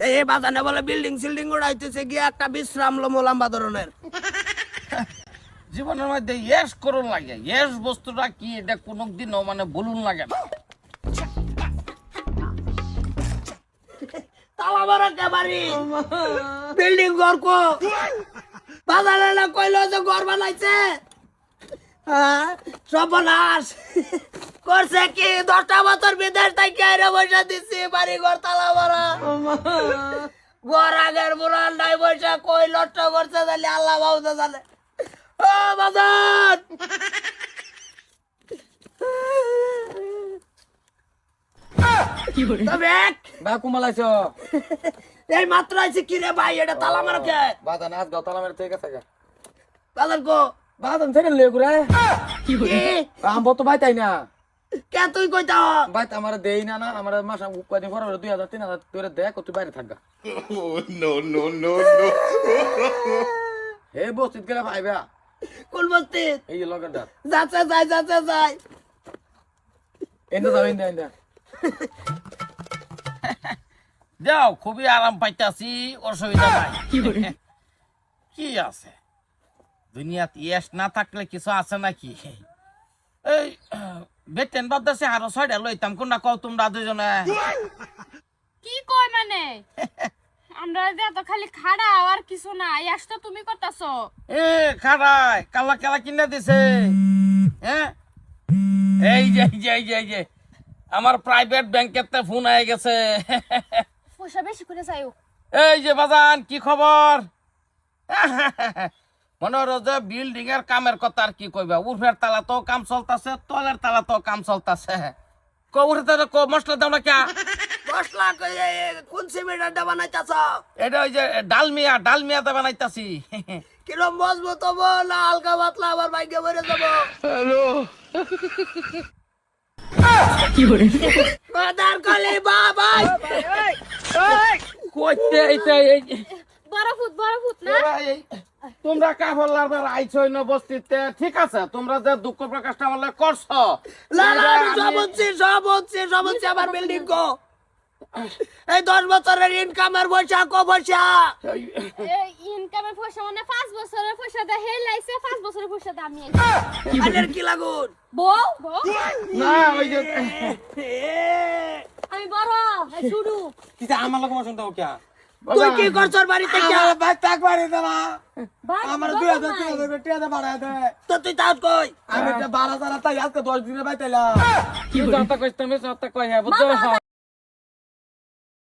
এই বাজানে বলে বিল্ডিং সিল্ডিং উড়াইতেছে গিয়ে একটা বিশ্রাম লম্বা ধরনের। জীবনের মধ্যে ইয়েস করুন লাগে, ইয়েস বস্তুটা কি এটা কোনোদিনও মানে বলুন লাগে না। তালা মারা কে বাড়ি বিল্ডিং ঘর কো বাজারে না কইলো যে ঘর বানাইছে। সর্বনাশ করছে কি 10টা বছর বিদেশ থেকে আইরে বসে দিছি বাড়ি ঘর তালা মারা। ঘর আগের বুড়ান নাই বসে কই লট্ট করছে জানি আল্লাহ বাবুতে জানে। ও বাজার বা কুমালাইছ এই মাত্র আইছি কি রে ভাই এটা তালা মারা কে বাদান আজ গতলা মেরে থেকে থাকে বাজার কো বাদান থেকে লে করে কি আম তো ভাই তাই না কে তুই কইতা ভাই আমার দেই না না আমার মাস কয়দিন পর 2000 3000 তোরে দেখ তুই বাইরে থাকবা। হে বসিত গেলা ভাইবা কোন বস্তি এই লগেরটা যাচ্ছে যাই এন্ড যাও এন্ড যাও, খুবই আরাম পাইতাছি, অসুবিধা নাই। কি আছে দুনিয়াতে ইয়েস না থাকলে কিছু আছে নাকি? এই বেটেন বাদ আছে আরো 6টা লইতাম, কোনটা কও তোমরা দুজনে? কি কয় মানে আমরা যে তো খালি খাড়া আর কিছু না ইয়াস তো তুমি করতাছো। এ খারাই কালা কালা কিনা দিছে। হ্যাঁ এই যে আমার প্রাইভেট ব্যাংকেতে ফোন আই গেছে। পয়সা বেশি করে চাইও। এই যে বাজান কি খবর? মনে হলো যে বিল্ডিং এর কামের কথা আর কি কইবা, উর্ফের তালা তো কাম চলতেছে, তলের তালা তো কাম চলতেছে। উঠে তালা মশলা দাও না কে? মশলা কোন সিমেন্টটা বানাইতাছ এটা ওই যে ডালমিয়াতে বানাইতাছি। কিরম মজবুত হবো না হালকা পাতলা আবার বাইকে বেড়ে যাবো? বাজার কলে বাবাই কইতে বড় ফুট না তোমরা কাফলার বার আইছই না বস্তিতে, ঠিক আছে? তোমরা যে দুঃখ প্রকাশটা বললে করছো, সব হচ্ছে আমার বিল্ডিং কো এই 10 বছরের ইনকামের পয়সা কো পয়সা ইনকামের পয়সা মানে 5 বছরের পয়সা দা হে লাইছে 5 বছরের পয়সা দা আমি আনের কি লাগুন বউ না ওই যে আমি বড় শুরু কিটা আমার লগে মশন দাও কি তুই কি করছর বাড়িতে কি আমার ভাই তাক বাড়ি দেনা ভাই, আমার বড় 2000 ভাই। 3000 টাকা বাড়ায় দে তো তুই তাও কই আমি এটা 12000 তাই আজকে 10 দিনে বাইতাইলা কি কথা কইছ তুমি? সত্য কই হ্যাঁ বুঝছো? মামা